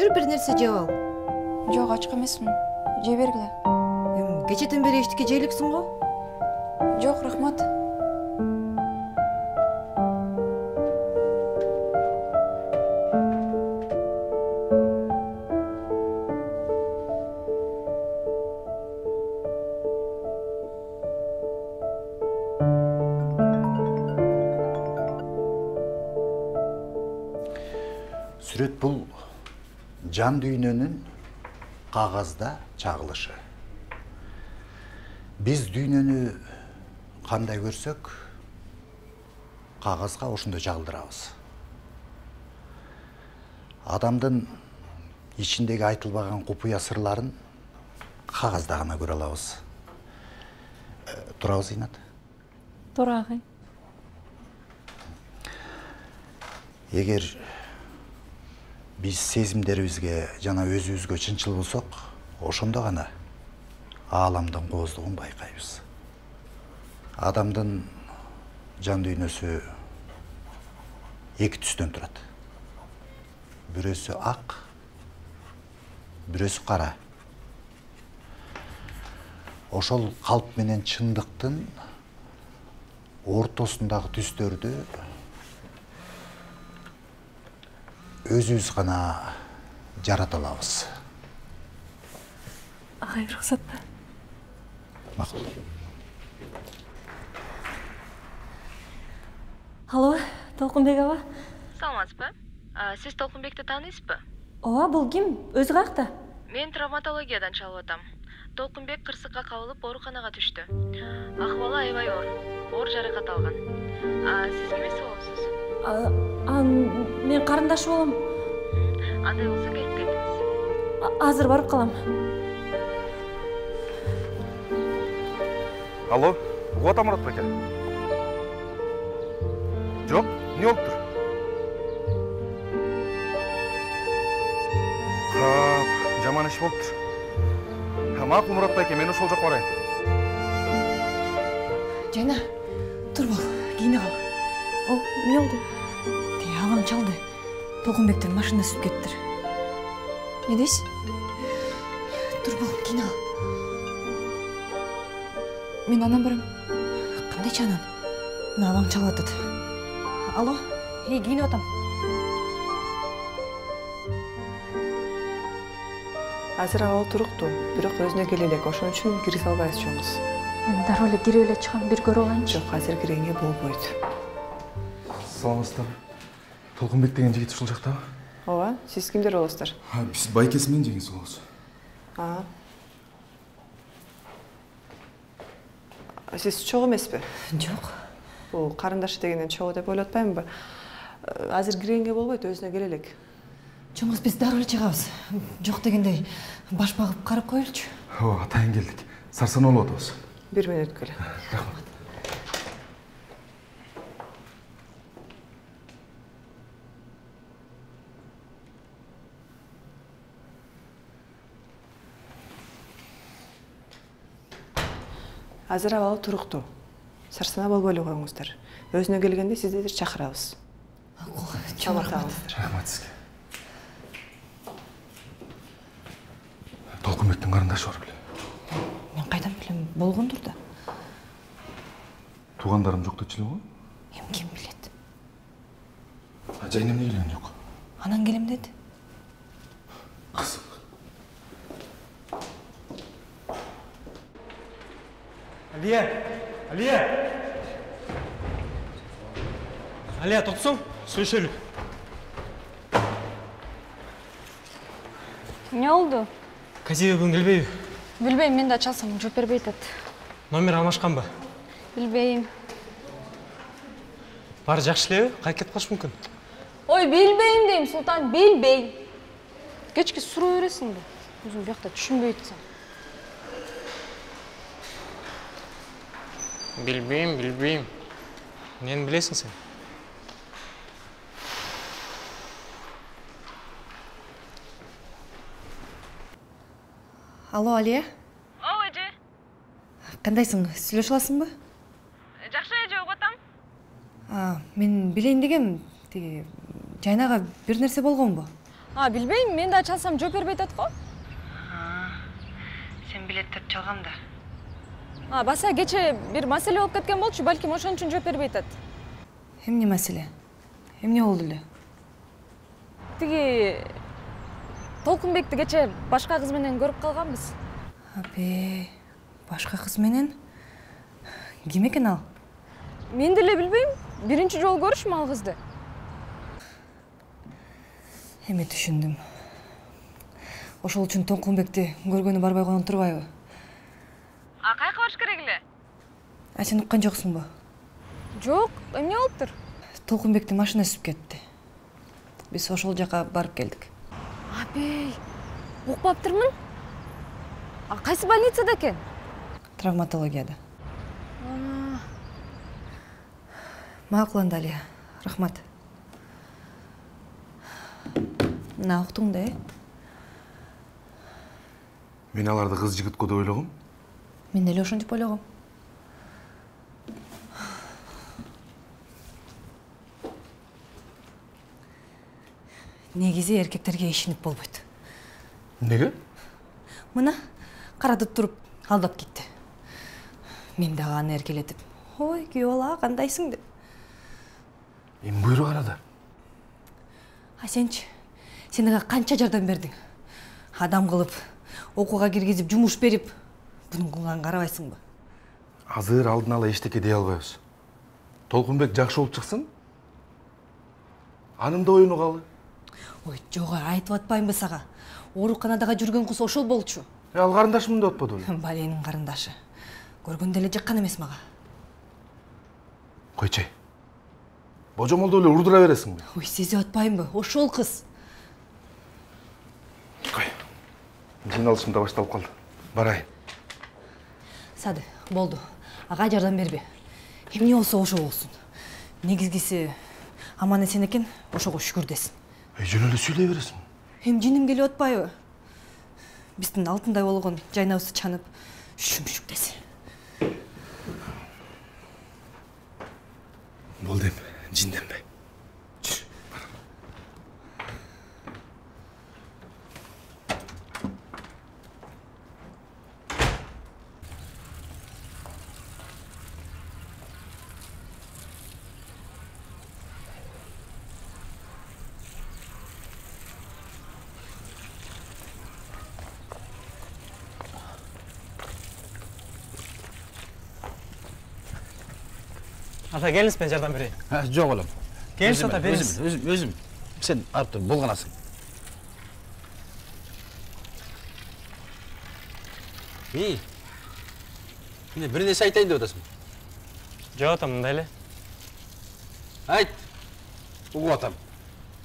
Жүр бир нерсе жеп ал. Жок, ачык эмесмин. Жей бергиле. Кечеден бери эчтеке жейликсиң го? Жок, рахмат. Сүрөт бул жан дүйнөнүн кагазда чагылышы. Биз дүйнөнү кандай көрсөк, кагазга ошондой чагылдырабыз. Адамдын ичиндеги айтылбаган купуя сырларын кагазда гана көрө алабыз. Турабыз, Зейнат? Туура, агай. Эгер биз сезимдерибизге жана өзүбүзгө чынчыл болсок, ошондо гана ааламдын кооздугун байкайбыз. Адамдын жан дүйнөсү эки түстөн турат. Бирөөсү ак, бирөөсү кара. Ошол калп менен чындыктын ортосундагы түстөрдү өзүбүз гана жарата алабыз. Агай, уруксат. Макул. Алло, Толкунбек аба. Саламатсызбы? Сиз Толкунбекти тааныйсызбы? Ооба, бул ким? Өзү каякта? Мен травматологиядан чалып атам. Толкунбек кырсыкка кабылып ооруканага түштү. Акыбалы аябай оор жаракат алган. Сиз кимиз болосуз? Мен карындашы болом. Андай болсо келип кетиңиз. Азыр барып калам. Алло, угуп атам, Мурат байке. Жок, эмне болуптур? Жаман иш болуптур. Макул, Мурат байке, мен ошол жака барайын. Жайна, тур бол, кийине кал. Эмне болду? Алаң чалды. Толкунбектин машинасы сүрүп кеттир. Не дейсиз? Тур бол, кийине кал. Мен анан барам. Кандайча анан? Мына алаң чалып атат. Алло, кийинип атам. Азыр абал туруктуу, бирок өзүнө келе элек, ошон үчүн кире салбайбыз чоңуз. Мен дароо эле кирип эле чыгам, бир көрүп алайынчы. Жок, азыр киргенге болбойт. Саламатсыздар. Толкунбек деген жигит ушул жактабы? Ооба, сиз кимдер болосуздар? Биз байкеси менен жеңиси болобуз. Сиз чогуу эмеспи? Жок. Бул карындашы дегенден чогуу деп ойлоп атпаймынбы? Азыр киргенге болбойт, өзүнө келе элек. Чоңуз биз дароо эле чыгабыз. Жок дегендей баш багып карап коелучу. Ооба, атайын келдик. Сарсанаа болуп атабыз. 1 мүнөткө эле. Рахмат. Азыр абалы туруктуу. Сарсанаа болбой эле коюңуздар. Өзүнө келгенде сиздерди чакырабыз. Чоң рахмат. Рахмат сизге. Толкунбектин карындашы бар беле? Мен кайдан билем, болгондур да. Туугандарым жок дечү эле го? Ким билет? Жайна эмне келген жок? Анан келем деди. Кызык. Алия, токтосоң, сөйлөшөлү. Эмне болду? Казиева бүгүн келбейби? Билбейм, мен да чалсам жооп бербей атат. Номер алмашканбы? Билбейм. Баары жакшы элеби? Кайтып кетип калышы мүмкүн. Ой, билбейм дейм, Султан, билбейм. Кечке суроо бересиң да. Өзүң биякта түшүнбөй атсаң. Билбейм. Нени билесиң сен? Алло, Алия. Ооба, эже. Кандайсың? Сүйлөшө аласыңбы? Жакшы, эже, угуп атам. Мен билейин дегем, тиги Жайнага бир нерсе болгонбу? Билбейм, мен да чалсам жооп бербей атат го. Сен билеттеп чалгам да. Баса кече бир маселе болуп кеткен болчу, балким ошон үчүн жооп бербей атат. Эмне маселе? Эмне болду эле? Тиги Толкунбекти кече башка кыз менен көрүп калганбыз. Абе, башка кыз менен? Ким экен ал? Мен деле билбейм. Биринчи жолу көрүшүм ал кызды. Эми түшүндүм. Ошол үчүн Толкунбекти көргөнү барбай койгон турбайбы? Кайка барыш керек эле? Сен уккан жоксуңбу? Жок, эмне болуптур? Толкунбектин машинасы сүзүп кетти. Биз ошол жака барып келдик. Абей, укпаптырмын. Кайсы больницада экен? Травматологияда. Макул анда Алия, рахмат. Мына уктуң да, Мен аларды кыз жигит го деп ойлогом. Мен деле ошентип ойлогом. Негизи эркектерге ишенип болбойт. Неге? Мына каратып туруп алдап кетти. Мен дагы аны эркелетип, "Ой, күйөө бала, кандайсың?" деп. Эми буйрук арада. Сенчи, сен ага канча жардам бердиң? Адам кылып, окууга киргизип, жумуш берип, бунун кылганын карабайсыңбы? Азыр алдын ала эчтеке дей албайбыз. Толкунбек жакшы болуп чыксын, анын да оюну калы. Ой, жок, айтып атпаймынбы сага? Ооруканадагы жүргөн кыз ошол болчу. Ал карындашымын деп атпады беле? Баленин карындашы. Көргөндө эле жаккан эмес мага. Койчу. Божомолду эле урдура бересиңби? Ой, сезип атпаймынбы? Ошол кыз. Кой. Жыйналышым да башталып калды. Барайын. Сады, болду. Ага жардам бербе. Эмне болсо ошо болсун. Негизгиси аман эсен экен, ошого шүгүр десин. Жөн эле сүйлөй бересиң. Эми жиним келип атпайбы? Биздин алтындай болгон жайнабызды чанып, шүмшүк десин. Болду эми, жинденбей. Ата, келіңіз, мен жардам берейін. Жоқ олам. Келіңіз, ата, беріңіз. Өзім. Сен арып тұр, болғанасың. Міне, бір несі айтайын деп отасың. Жоқ, ата, мында әлі. Айт. Ұғы атам.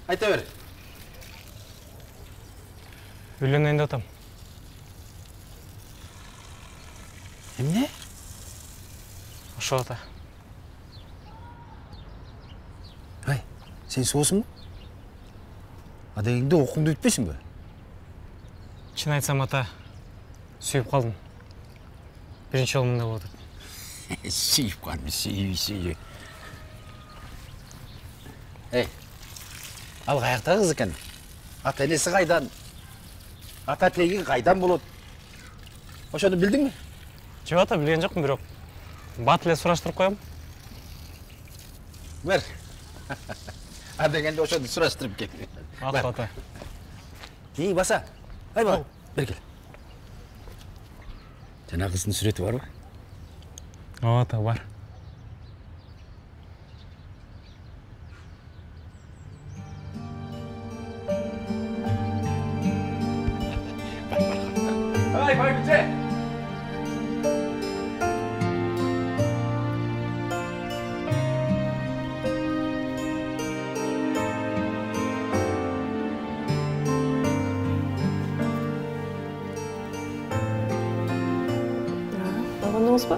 Айта бер. Үйленейін деп атам. Емне? Ошо, ата. Ай, сен соғысың ба? Адегіңді оқыңды өтпесің бе? Шын айтсам, ата, сүйіп қалдым. Бірінші жолы мында болды. Сүйіп қалдым, сүйі. Ей, ал қаяқта қыз екен? Ата енесі қайдан? Ата тегі қайдан болады? Ошоны білдің бе? Жоқ, ата, білген жоқпын, бирок батыле сұраштырып қоям. Бер. Адегенде ошоны сұраштырып кет. Мақұл, ата. Ей, баса. Ай, ба. Бер кел. Жана қыздың суреті бар ба? О, ата, бар. Ай, Байгүлче! Болғандыңыз ба?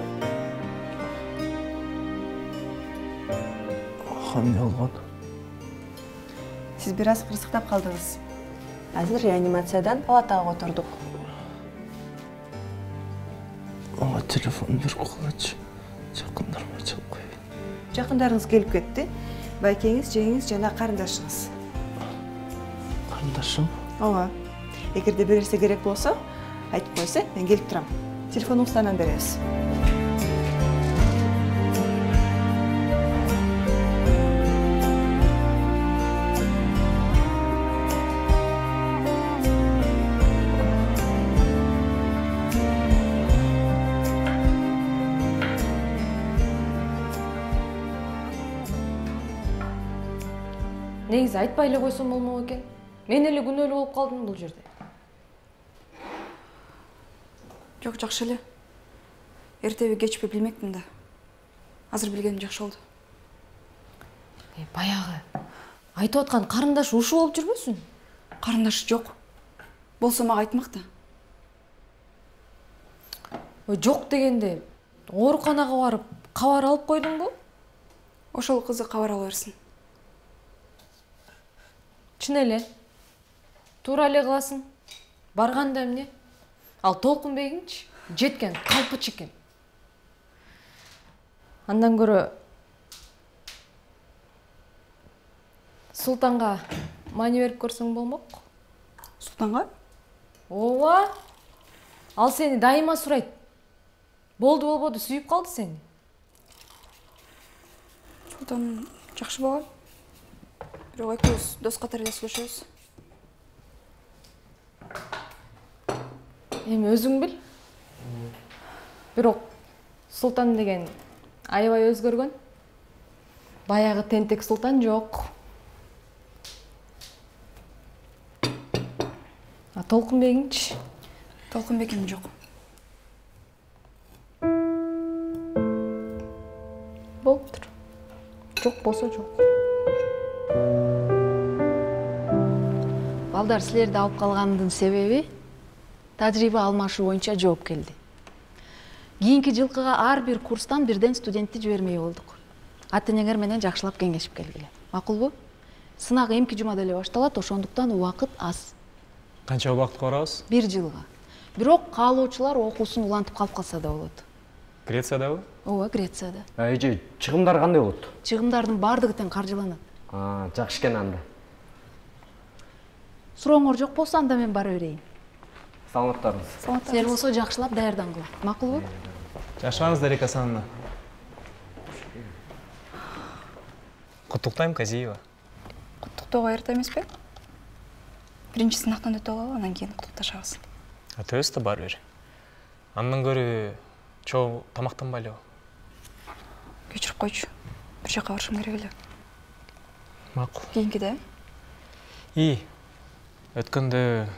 Қамне олған. Сіз біраз қырсықтап қалдыңыз. Әзір реанимациядан палатаға отырдық. Оға телефон бір қолач. Жақындарыма чалып қой. Жақындарыңыз келіп кетті. Байкеңіз, жеңіңіз, жана қарындашыңыз. Карындашым? Ооба. Эгерде бир нерсе керек болсо, айтып койсо, мен келип турам. Телефонуңузду анан беребиз. Негизи айтпай эле койсом болмок экен. Мен эле күнөөлүү болуп калдым бул жерде. Жок, жакшы эле. Эртеби кечпи билмекмин да. Азыр билгеним жакшы болду. Баягы айтып аткан карындаш ушу болуп жүрбөсүн? Карындашы жок. Болсо мага айтмак да. Жок дегенде ооруканага барып кабар алып койдуңбу? Ошол кызы кабар ала берсин. Чын эле. Туура эле кыласың. Барганда эмне? Ал Толкунбегинчи жеткен калпыч экен. Андан көрө Султанга мани берип көрсөң болмок. Султанга? Ооба. Ал сени дайыма сурайт. Болду болбоду сүйүп калды сени. Султан жакшы бала. Бирок экөөбүз дос катары эле сүйлөшөбүз. Эми өзүң бил. Бирок Султан деген аябай өзгөргөн. Баягы тентек Султан жок. А Толкунбегинчи? Толкунбегим жок. Болуптур. Жок болсо жок. Балдар, силерди алып калганымдын себеби тажрыйба алмашуу боюнча жооп келди. Кийинки жылкыга ар бир курстан бирден студентти жибермей болдук. Ата-энеңер менен жакшылап кеңешип келгиле. Макулбу? Сынак эмки жумада эле башталат, ошондуктан убакыт аз. Канча убакытка барабыз? 1 жылга. Бирок каалоочулар окуусун улантып калып калса да болот. Грециядабы? Ооба, Грецияда. Эже, чыгымдар кандай болот? Чыгымдардын бардыгы тең каржыланат. Жакшы экен анда. Сурооңор жок болсо анда мен бара берейин. Саламаттарыңыз. Силер болсо жакшылап даярдангыла. Макулбу? Жашаңыз Дарика Санна. Куттуктайм, Казиева. Куттуктоого эрте эмеспи? Биринчи сынактан өтүп алалы, анан кийин куттукташабыз. Өтөбүз да баары бир. Андан көрө чоң тамактанбайлыбы? Кечирип койчу. Бир жака барышым керек эле. Макул. Кийинкиде? Өткөндө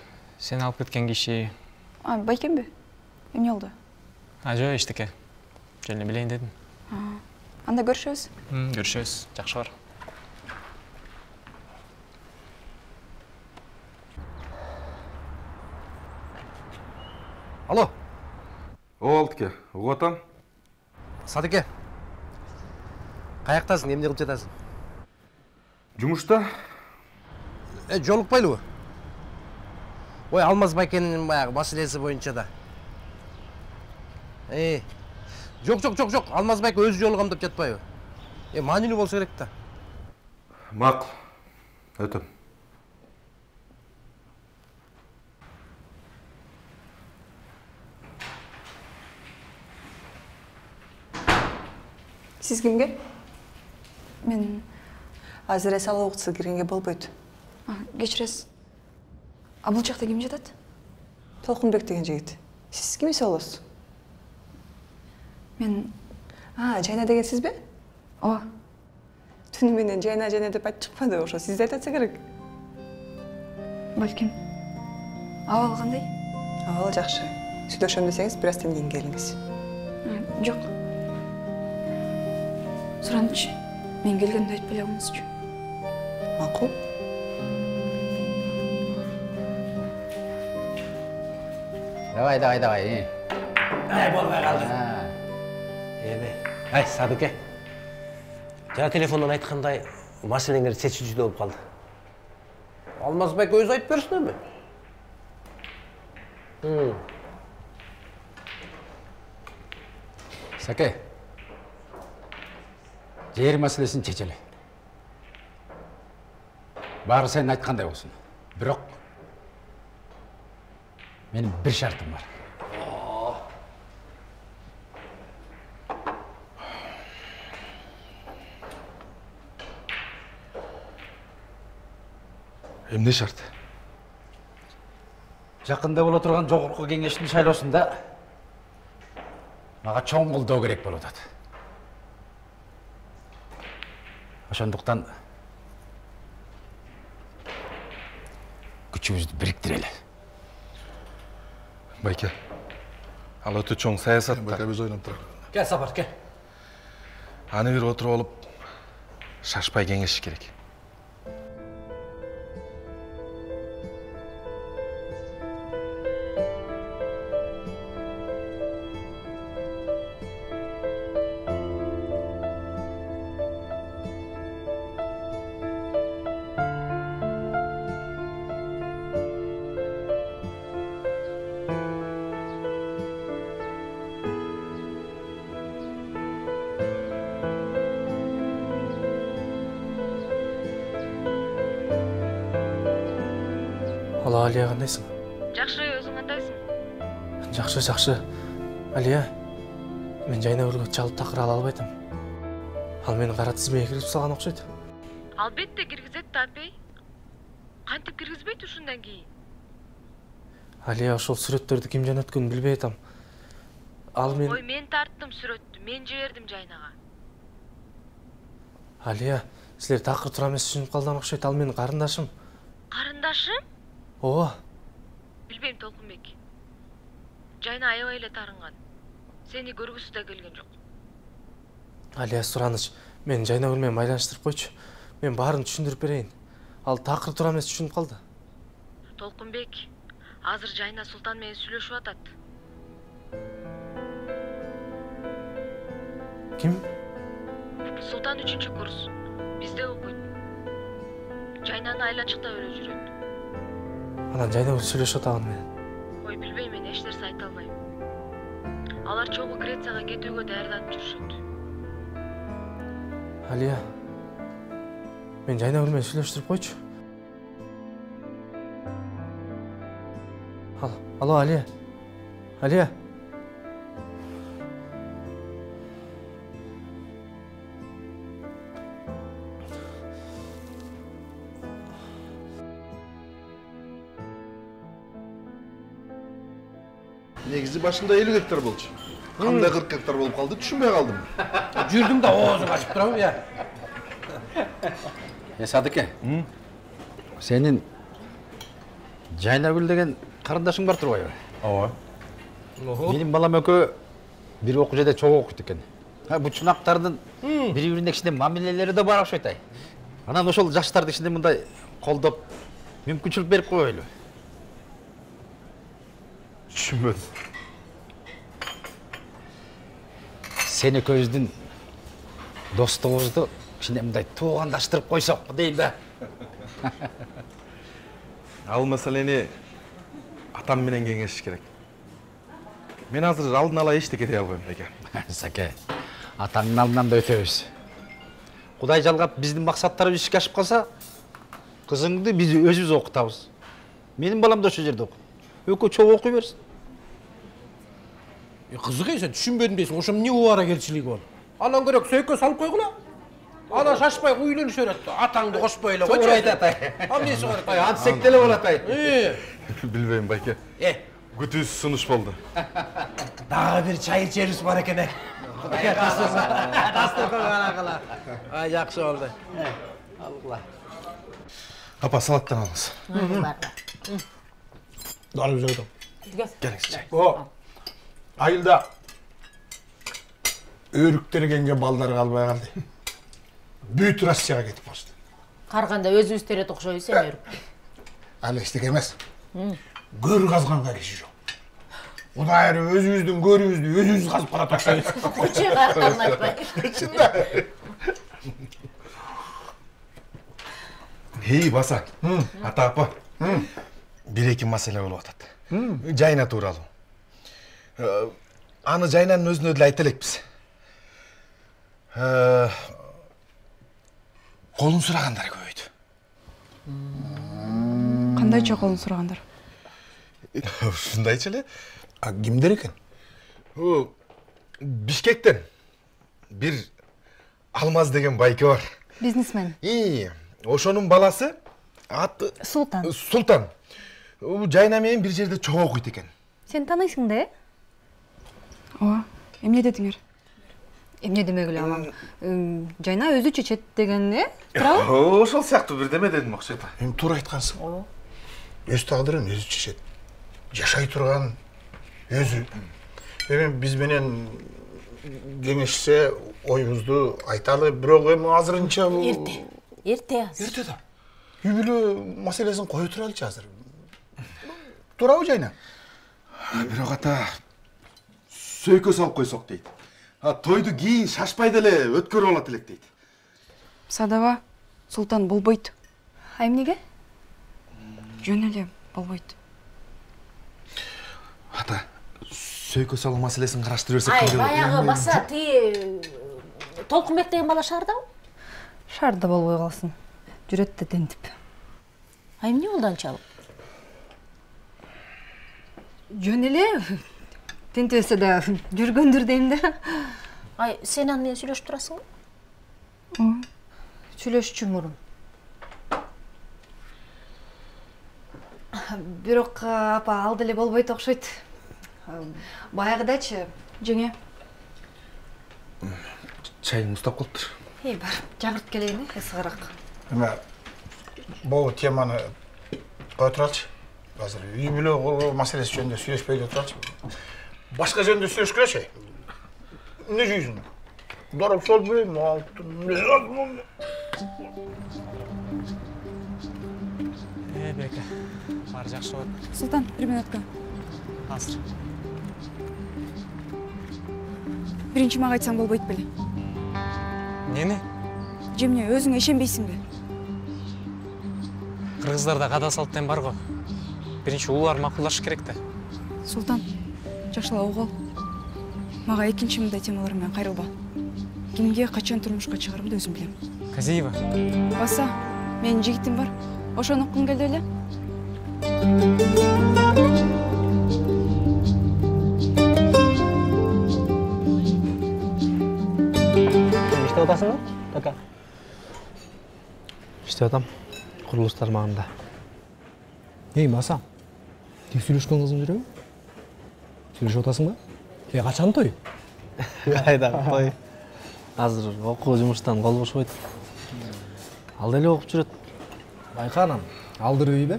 сени алып кеткен киши... Байкемби? Эмне болду? Жок, эчтеке. Жөн билейин дедим. Анда көрүшөбүз. Көрүшөбүз. Жакшы бар. Алло. Алтыке, угуп атам. Садыке. Каяктасың, эмне кылып жатасың? Жумушта. Жолукпайлыбы? Ой, Алмаз Байкенин баягы маселеси боюнча да. Жок. Алмаз Байке өзү жолугам деп жатпайбы? Маанилүү болсо керек да. Макул. Өтөм. Сиз кимге? Мен азыр эс алуу убактысы киргенге болбойт. Кечиресиз. А бул жакта ким жатат? Толкунбек деген жигит. Сиз ким эсе болосуз? Мен... Жайна деген сизби? Ооба. Түнү менен жайна деп айтып чыкпады, ошо сиз айтатса керек. Балким. Абал кандай? Абал жакшы. Сүйлөшөм десеңиз, бир аздан кийин келиңиз. Жок. Сурамчы. Мен келгенде айтпай эле коюңузчу. Макул. Давай. Болбой калды. Садыке. Жана телефондон айткандай, маселеңер чечилүүчү болуп калды. Алмаз Байке өзү айтып берсин эми. Саке. Жер маселесин чечели. Баары сен айткандай болсун. Бирок менин бир шартым бар. Эмне шарт? Жакында боло турган жогорку кеңештин шайлоосунда мага чоң колдоо керек болуп атат. Ошондуктан күчүбүздү бириктирели. Байке, ал өтө чоң саясат. Байке, биз ойноп туралы. Кел Сапар, кел. Аны бир отуруп алып, шашпай кеңешиш керек. Ала, Алия, кандайсың? Жакшы, өзүң кандайсың? Жакшы. Алия, мен Жайнагүлгө чалып такыр ала албайтам. Ал мени кара тизмеге киргизип салган окшойт. Албетте киргизет да, апей. Кантип киргизбейт ушундан кийин? Алия, ошол сүрөттөрдү ким жөнөткөнүн билбей атам. Ал мен... Ой, мен тарттым сүрөттү, мен жибердим Жайнага. Алия, силер такыр тура эмес түшүнүп калган окшойт. Ал менин карындашым. Карындашым? Ооба. Билбейм, Толкунбек. Жайна аябай эле тарынган. Сени көргүсү да келген жок. Алия, сураныч, мен Жайнагүл менен байланыштырып койчу. Мен баарын түшүндүрүп берейин. Ал такыр тура эмес түшүнүп калды. Толкунбек, азыр Жайна Султан менен сүйлөшүп атат. Ким? Султан 3-чү курс. Бизде окуйт. Жайнаны айланчыкта өрө жүрөт. Анан Жайнагүл сүйлөшүп атаган менен. Ой, билбейм, мен эч нерсе айта албайм. Алар чогуу Грецияга кетүүгө даярданып жүрүшөт. Алия, мен Жайнагүл менен сүйлөштүрүп койчу. Алло, Алия. Алия. Негизи башында 50 гектар болчу. Кандай 40 гектар болуп калды, түшүнбөй калдым. Жүрдүм да оозуң ачып турабы, я. Садыке. Сенин Жайнагүл деген карындашың бар турбайбы? Ооба. Менин балам экөө бир окуу жерде чогуу окуйт экен. Бу чунактардын бири-бирине кичине мамилелери да бар окшойт. Анан ошол жаштарды кичине мындай колдоп, мүмкүнчүлүк берип коелу. Түшүнбөдүм. Сен экөөбүздүн достугубузду кичине мындай туугандаштырып койсок дейм да. Ал маселени атам менен кеңешиш керек. Мен азыр алдын ала эчтеке дей албайм, Байке. Саке, атаңдын алдынан да өтөбүз. Кудай жалгап биздин максаттарыбыз ишке ашып калса, кызыңды биз өзүбүз окутабыз. Менин балам да ошол жерде окуйт. Экөө чогуу окуй берсин. Кызык сен түшүнбөдүм дейсиң, ошо эмне убара келчилиги бол? Анан керек сөйкө салып койгула. Ана шашпай уйлөнүш өрөт. Атаңды кошпой эле койчу. Туура айтат ай. Амнеси бар? Антсек деле болот ай. Билбейм, Байке. Күтүүсүз сунуш болду. Дагы бир чай ичерибиз бар экен. Дастуркан ай, жакшы болду. Алгыла. Апа, салаттан алыңыз. Дарып жойдум. Келиңиз чай. Айылда өрүктергенге балдар калбай калды. Бүт Россияга кетип калышты. Карганда өзүбүз терет окшойбуз сен өрүк. Ал эчтеке эмес. Көр казганга киши жок. Кудай өзүбүздүн көрүбүздү өзүбүз казып барат окшойбуз. Куче каяктарын айтпай. Чында. Эй, баса. Ата апа. Бир-эки маселе болуп атат. Жайна тууралуу. Аны Жайнанын өзүнө деле айта элекпиз. Колун сурагандар көбөйдү. Кандай чоколун сурагандар? Ушундайчы эле. А кимдер экен? Бишкектен бир Алмаз деген байке бар. Бизнесмен. Ошонун баласы аты Султан. Султан. Жайна менен бир жерде чогуу окуйт экен. Сен таныйсың да? Ооба. Эмне дедиңер? Эмне демек эле аман. Жайна өзү чечет деген, туурабы? Ошол сыяктуу бирдеме дедим окшойт. Эми туура айткансың. Өз тагдырын өзү чечет. Жашай турган өзү. Эми биз менен кеңешсе оюбузду айталы, бирок эми азырынча Эрте азыр. Эрте да. Үй бүлө маселесин кое туралычы азыр. Туурабы Жайна? Бирок ата сөйкө салып койсок дейт. Тойду кийин шашпай деле өткөрүп алат элек дейт. Садаба, Султан болбойт. А эмнеге? Жөн эле болбойт. Ата, сөйкө салуу маселесин караштырып берсек. Ай, баягы баса ти Толкунбек деген бала шаардабы? Шаарда болбой калсын. Жүрөт да тентип. Ай, эмне болду анчалык? Жөн эле тентебесе да жүргөндүр дейм да. Ай, сен аны менен сүйлөшүп турасыңбы? Сүйлөшчү мурун. Бирок апа ал деле болбойт окшойт. Баягыдачы. Жеңе. Чайың устап калыптыр. Бар, жагырт келейин, ысыгыраак. Эме бул теманы кое туралычы. Азыр үй бүлө маселеси жөнүндө сүйлөшпөй туралычы. Башка жөнүндө сүйлөшкүлөчү. Эмне жүйсүң? Дарып сол берейин, Бека, баары жакшы болот. Султан, 1 минутка. Азыр. Биринчи мага айтсаң болбойт беле? Эмне? Жемне, өзүң ишенбейсиңби? Кыргыздарда када салттан бар го. Биринчи улар макулдашы керек да. Султан, жакшылап угул. Мага экинчи мындай темалар менен кайрылба. Кимге качан турмушка чыгарымды өзүм билем. Казиева. Баса, менин жигитим бар. Ошону уккун келди эле. Иштеп атасыңбы, Така? Иштеп атам. Курулуш тармагында. Эй, Маса, тек сүйлөшкөн кызың жүрөбү? Сүйлөшүп атасыңбы? Качан той? Кайда той? Азыр окуу жумуштан кол бошобойт. Ал деле окуп жүрөт. Байка анан, алдырып ийбе.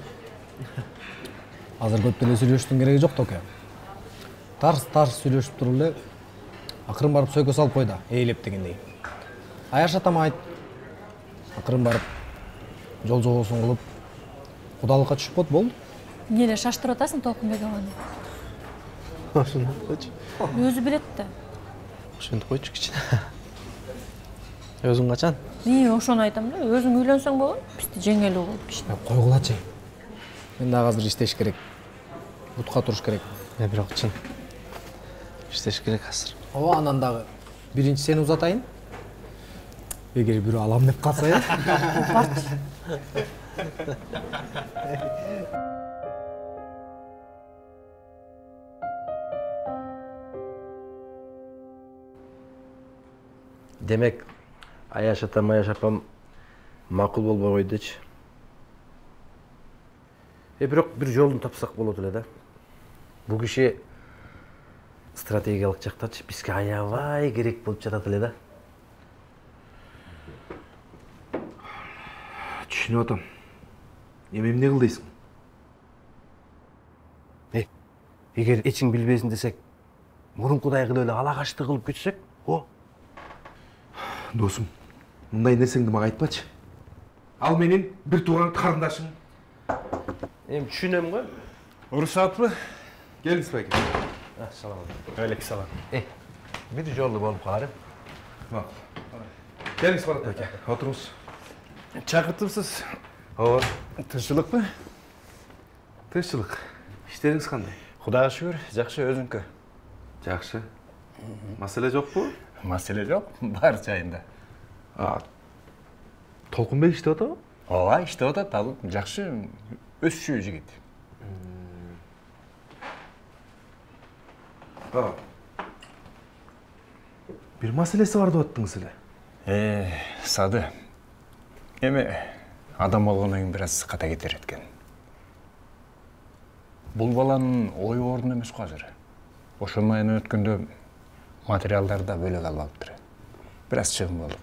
Азыр көп деле сүйлөшүүнүн кереги жок токе. Тарс сүйлөшүп туруп эле акырын барып сөйкө салып кой да, ээлеп дегендей. Аяш атама айт. Акырын барып жол жобосун кылып кудалыкка түшүп кот болду. Эмне эле шаштырып атасың Толкунбек аганы? Ошондой койчу. Өзү билет да. Ошентип койчу кичине. Өзүң качан? Ошону айтам да. Өзүң үйлөнсөң болгон, бизди жеңели болуп кичине. Койгулачы. Мен дагы азыр иштеш керек. Бутка туруш керек. Бирок чын. Иштеш керек азыр. Ооба, анан дагы биринчи сени узатайын. Эгер бирөө алам деп калса, Барчы. Демек, Аяш атам, Аяш апам макул болбой койдучу. Бирок бир жолун тапсак болот эле да. Бул киши стратегиялык жактачы бизге аябай керек болуп жатат эле да. Түшүнүп атам. Эми эмне кыл дейсиң? Эгер эчиң билбесин десек, мурункудай кылып эле алакачты кылып кетсек, Досум, мындай нерсеңди мага айтпачы. Ал менин бир тууган карындашым. Эми түшүнөм го. Урушатпы? Келиңиз байке. Салам алейкум. Алейкум салам. Бир жолу болуп калар. Келиңиз Барат байке. Отуруңуз. Чакыртыпсыз. Ооба. Тынччылыкпы? Тынччылык. Иштериңиз кандай? Кудайга шүгүр, жакшы, өзүңкү. Жакшы. Маселе жокпу? Маселе жок, бар жайында. Толкунбек иштеп атабы? Ооба, иштеп атат, ал жакшы. өсчү жигит. Бир маселеси бар деп аттыңыз эле. Сады. Эми адам болгондон кийин бир аз ката кетер экен. Бул баланын ой ордун эмес го азыр. Ошо менен өткөндө материалдарды да бөлөк алып алыптыр. Бир аз чыгым болуп.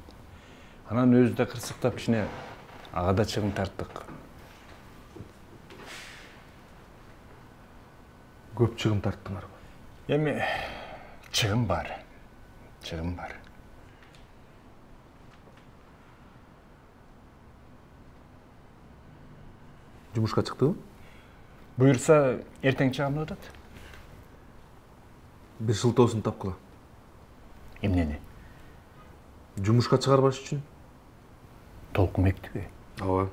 Анан өзү да кырсыктап кичине ага да чыгым тарттык. Көп чыгым тарттыңарбы? Эми чыгым бар. Чыгым бар. Жумушка чыктыбы? Буюрса, эртең чыгамын атат. Бир шылтоосун тапкыла. Эмнени? Жумушка чыгарбаш үчүн. Толкунбектиби? Ооба.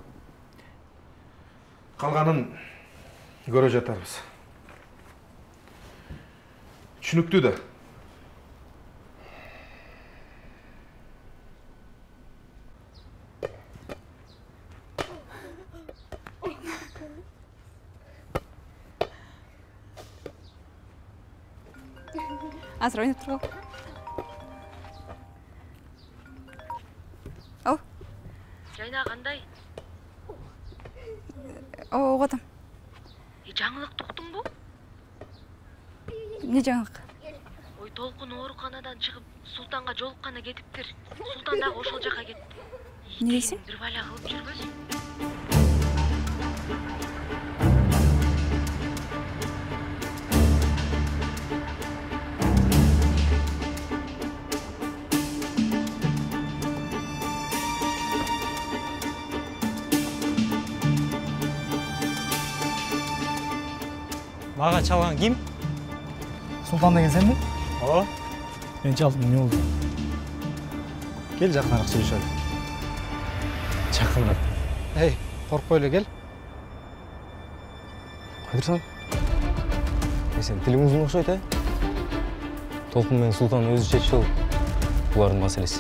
Калганын көрө жатарбыз. Түшүнүктүү да. Азыр ойноп тургул. Ау. Жайна кандай? Угуп атам. Жаңылык туктуңбу? Не жаңылык? Ой, Толкун ооруканадан чыгып, Султанга жолукканы кетиптир. Султан дагы ошол жака кетти. Не дейсиң? Бир бала кылып жүрбөсүң. Мага чалган ким? Султан деген сенби? Ооба. Мен чалдым, эмне болду? Кел жакыныраак сүйлөшөлү. Жакыныраак. Эй, коркпой эле кел. Кайдырсаң? Сен тилиң узун окшойт, Толкун менен Султан өзү чечип алып, булардын маселеси.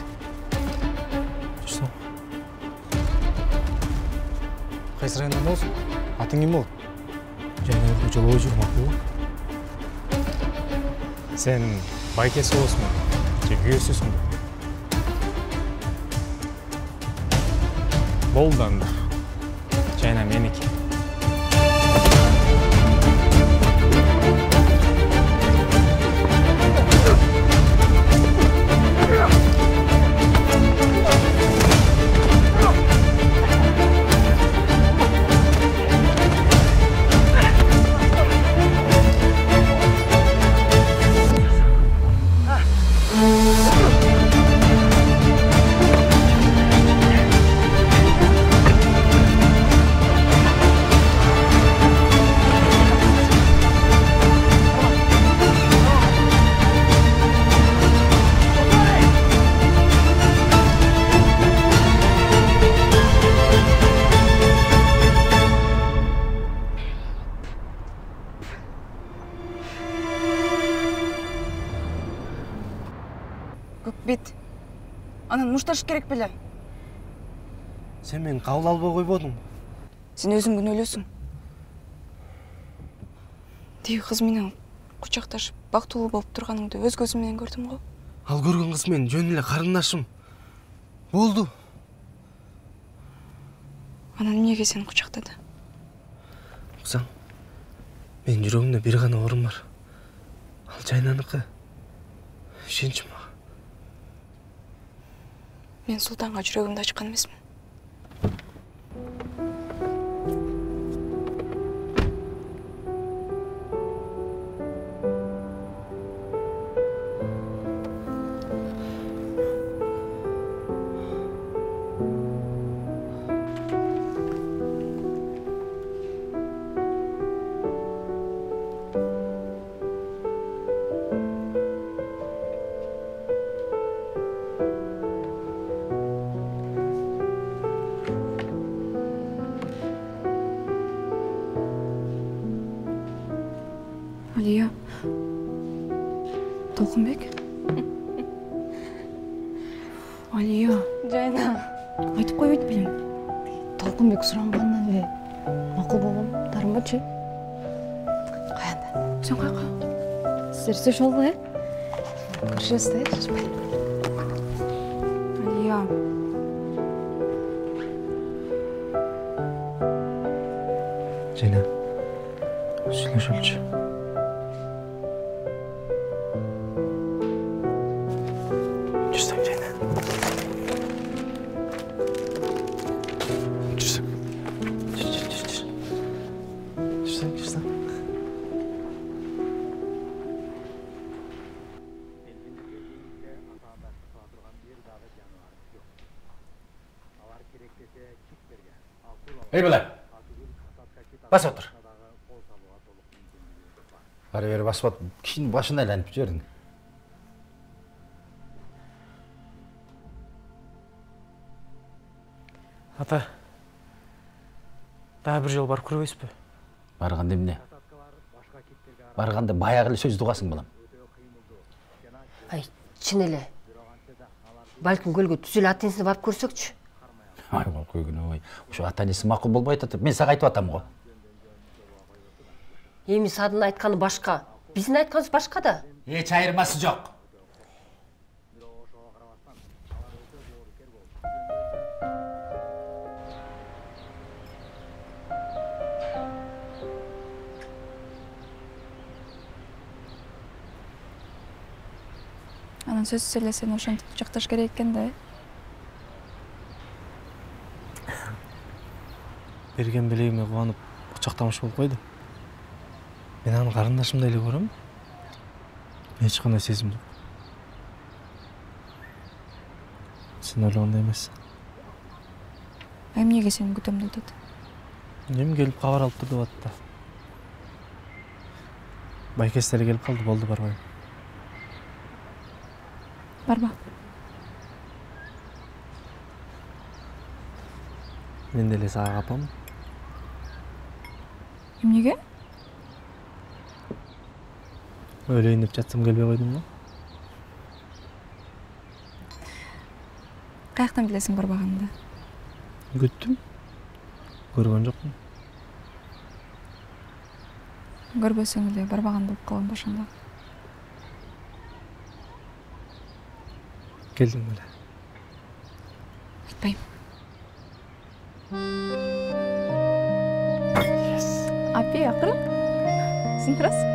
Жүрсөң. Кайсы райондан болсун? Атың ким болот? Жайнагүлгө жолобой жүр, макулбу? Сен байкеси болосуңбу? Же күйөөсүсүңбү? Болду анда. Жайна меники. Көкбет. Анан мушташыш керек беле? Сен мени кабыл албай койбодуң. Сен өзүң күнөөлүүсүң. Тиги кыз менен кучакташып, бактылуу болуп турганыңды өз көзүм менен көрдүм го. Ал көргөн кыз менин жөн эле карындашым. Болду. Анан эмнеге сени кучактады? Уксаң, менин жүрөгүмдө бир гана орун бар. Ал Жайнаныкы. Ишенчи мага. Мен Султанга жүрөгүмдү ачкан эмесмин. Алия. Толкунбек? Алия. Жайна. Айтып койбойт белең. Толкунбек сурангандан эле макул болгон. Бармачы. Каянда? Сен кайка? Сіздер сөз олғы, Кіршесті, шашпай. Алия. Жайна, сөйлешілші. Жүрсің, Жайна. Жүрсің. Жүрсің. Ей бала, бас отыр. Ары бері басып отыр, кішінің башын айланып жібердің. Ата, daha bir жол барып көрбейсіз бе? Барғанда емне? Барғанда баяғылы сөз дұғасың балам. Ай, чын эле. Балким көлгө түзүл ата-энесине барып көрсөкчү. Ай, койгуна ой. Ошо ата-энеси макул болбой атат. Мен сага айтып атам го. Эми Садын айтканы башка, биздин айтканыбыз башка да. Эч айырмасы жок. Анан сөзсүз эле сени ошентип жакташ керек экен да. Берген белегиме кубанып, кучактамыш болуп койду. Мен аны карындашымдай эле көрөм. Эч кандай сезим жок. Сен ойлогондой эмес. Эмнеге сени күтөм деп атат? Эми келип кабар алып тур деп атты. Байкестери келип калды, болду барбайм. Барба. Мен деле сага капам. Эмнеге? Өлөйүн деп жатсам келбей койдуң го. Каяктан билесиң барбаганымды? Күттүм. Көргөн жокмун. Көрбөсөң эле барбаган болуп калган башында. Келдим беле. Айтпайм. Апи, акырын. Сен турасың?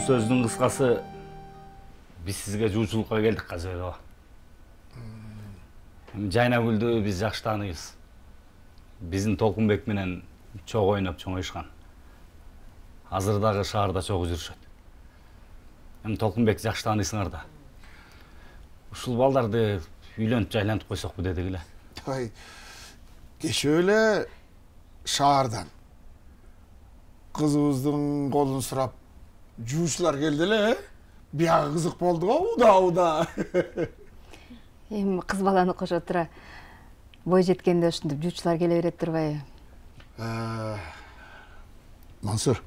Сөздің қысқасы, біз сізге жуучулукка келдік Казбек аба. Жайнагүлдү біз жакшы тааныбыз. Биздин Толкунбек менен чогуу ойноп чоңоюшкан. Азыр дагы шаарда чогуу жүрүшөт. Эми Толкунбек жакшы таанысыңар да. Ушул балдарды үйлөнүп жайлантып койсокпу дедик эле. Ай, кеше эле шаардан кызыбыздын колун сурап жуучулар келди эле, биягы кызык болду го, уда. Эми кыз баланы кошо тура бой жеткенде ушинтип жуучулар келе берет турбайбы? Мансур,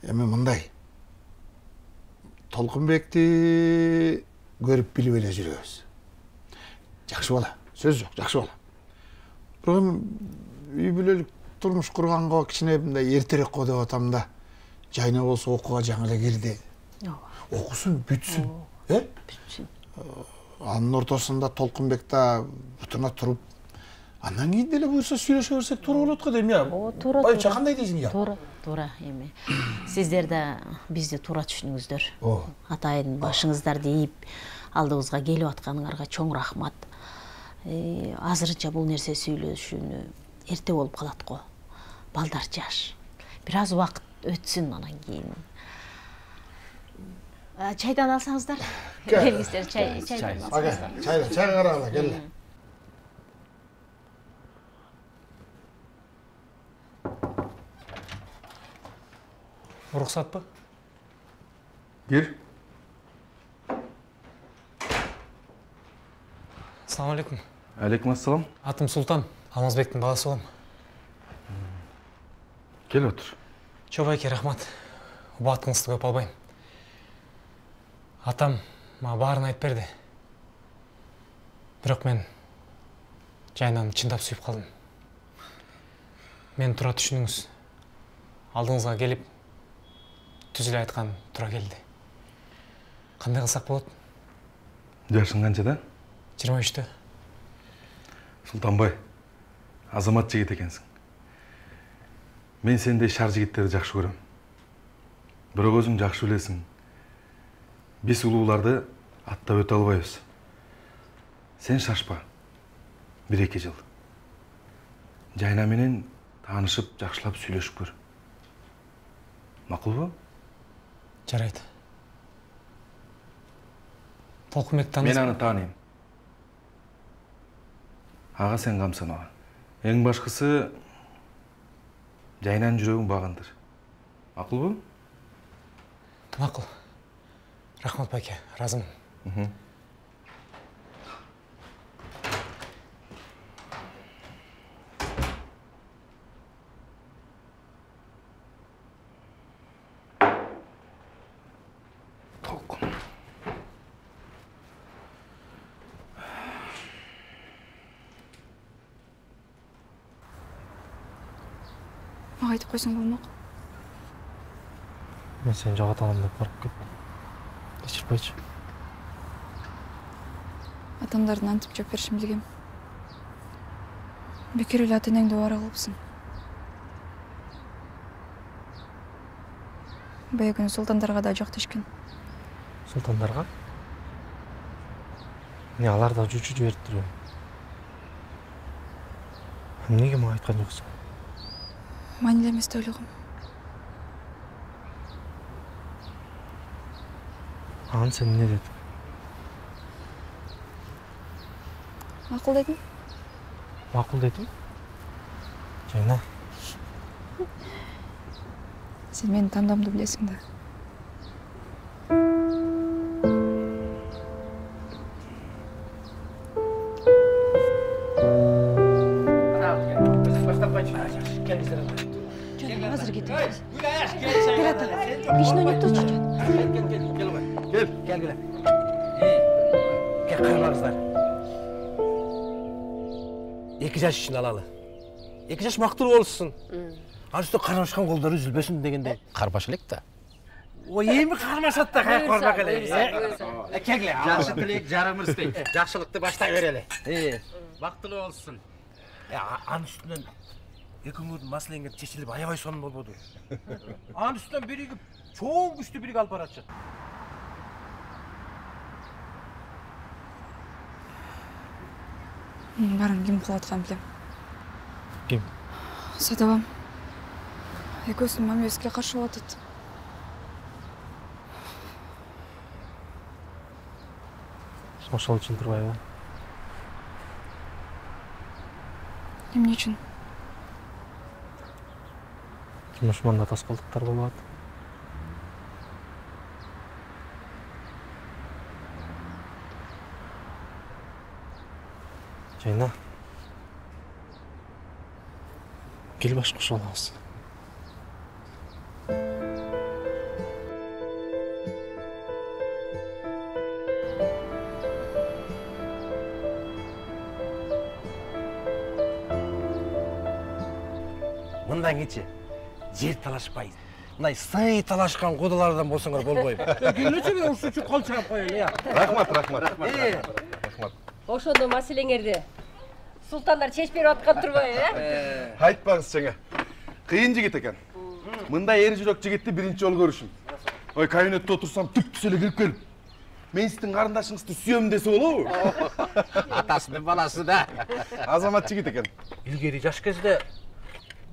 эми мындай. Толкунбекти көрүп билип эле жүрөбүз. Жакшы бала, сөз жок, жакшы бала. Бирок эми үй бүлөлүк турмуш курганга кичине мындай эртерээк го деп атам да. Жайна болсо окууга жаңы эле кирди. Окусун, бүтсүн. Бүтсүн. Анын ортосунда Толкунбек да бутуна туруп, андан кийин деле буюрса сүйлөшө берсек туура болот го дейм я. Туура. Байча кандай дейсиң я? Туура эми. Сиздер да бизди туура түшүнүңүздөр. Атайын башыңыздарды ийип алдыбызга келип атканыңарга чоң рахмат. азырынча бул нерсе сүйлөшүүнү эрте болуп калат го. Балдар жаш. Бир аз убакыт өтсүн анан кийин. Чайдан алсаңыздар. Келиңиздер, чайдан алсаңыздар. Чай карагыла, кел. Уруксат ба? Кир. Ассаламу алейкум. Алейкум ассалам. Атым Султан, Алмазбектің баласы болам. Кел отыр. Чобайке, рахмат. Убактыңызды көп албайм. Атам мага баарын айтып берди. Бирок мен Жайнаны чындап сүйүп калдым. Мен туура түшүнүңүз. Алдыңызга келип түзүлө айткан туура келди. Кандай кылсак болот? Жашың канчада? 23-тө. Султанбай, азамат жигит экенсиң. Мен сендей шар жигиттерди жакшы көрөм. Бирок өзүң жакшы билесиң. Биз улууларды аттап өтө албайбыз. Сен шашпа. 1-2 жыл. Жайна менен таанышып, жакшылап сүйлөшүп көр. Макулбу? Жарайт. Толкунбек таанысың? Мен аны тааныйм. Ага сен камсанба. Эң башкысы Жайнанын жүрөгүн багындыр. Макулбу? Макул. Рахмат байке, разымын. Мага айтып койсоң болмок. Мен сени жогото алам деп барып кеттим. Кечирпейчи. Атамдардын антип жооп беришин билгем. Бекер эле ата энеңди убара кылыпсың. Бая күнү султандарга да жок дешкен. Султандарга? Эмне алар да жучу жибериптир. Эмнеге мага айткан жоксуң? Маанилүү эмес деп ойлогом. Анан сен эмне дедиң? Макул дедим. Макул дедим? Жайна. Сен менин тандоомду билесиң да. Азыр кетебиз. Кел ата. Бишине ойноптурчу. Gel. Gel karılarızlar. 2 yaş için alalı. 2 yaş maktul olsun. Arısı karmaşkan kolları üzülbesin degende. Karmaşılık da. O iyi mi karmaşat da kayak korbak hele. Kegle. Жақсы тілек жарымыр істейді. Жақсылықты баштай берелі. Бақтылы olsun. Анын üstünden ekimurun maslenge çeşilip ayabay sonun bolbodu. Anın üstünden birigip çoğun güçlü birig alып baratçı. Барын ким кылып атканын билем. Ким? Садабам. Экөөсүн мамебизге каршы болуп атат. Ошол үчүн турбайбы? Эмне үчүн? Жумушманда тоскоолдуктар болот. Жайна. Кел баш кошо алабыз. Мындан кече жер талашпайбыз. Мындай сый талашкан кудалардан болсоңор болбойбу. Келече мен ушучу кол чыгап коелу я. Рахмат. Ошондо маселеңерди султандар чечип берип аткан турбайбы, Айтпаңыз жаңа. Кыйын жигит экен. Мындай эр жүрөк жигитти биринчи жолу көрүшүм. Ой, кабинетте отурсам түк түс эле кирип келип. мен сіздің қарындашыңызды сүйемін десе болобу? Атасының баласы да. Азамат жігіт екен. Илгери жаш кезде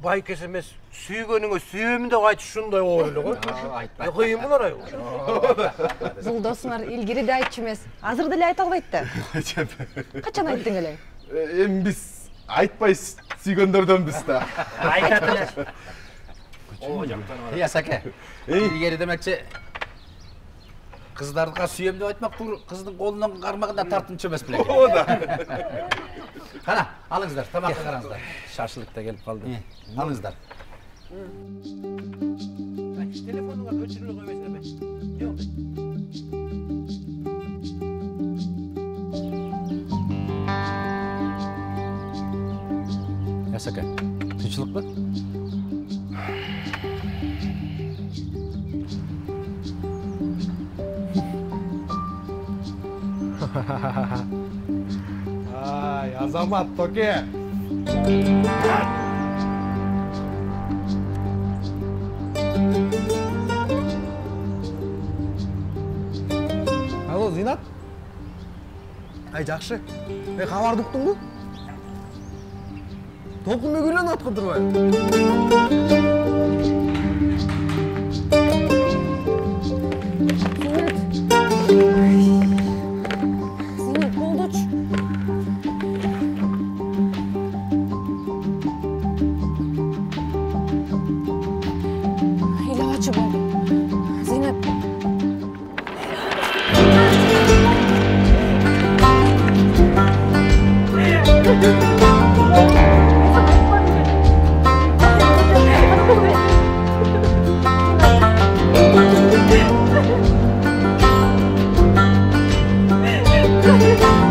байкес эмес, сүйгөнүңө сүйөмүн деп айтыш ушундай болор эле го. Айтпай. Кыйын болор ай. Бул досуңар илгери да айтчу эмес. Азыр деле айта албайт да. Качан айттың элең? Эми биз айтпай сүйгөндөрдөнбүз да. Айтат эле. Я саке. Илгери демекчи кыздардыга сүйөм деп айтмак тур, кыздын колунан кармагында тартынчу эмес белек. Оода. Кана, алыңыздар, тамакка караңыздар. Шашлык да келип калды. Алыңыздар. Телефонуңа өчүрүлө койбойсуң эме. Ясаке, тынчылыкпы? Ай, Азамат токе. Алло, Зинат? Ай, жакшы. Кабарды уктуңбу? Толкун мөгүлөн аткып турбайбы? Thank you.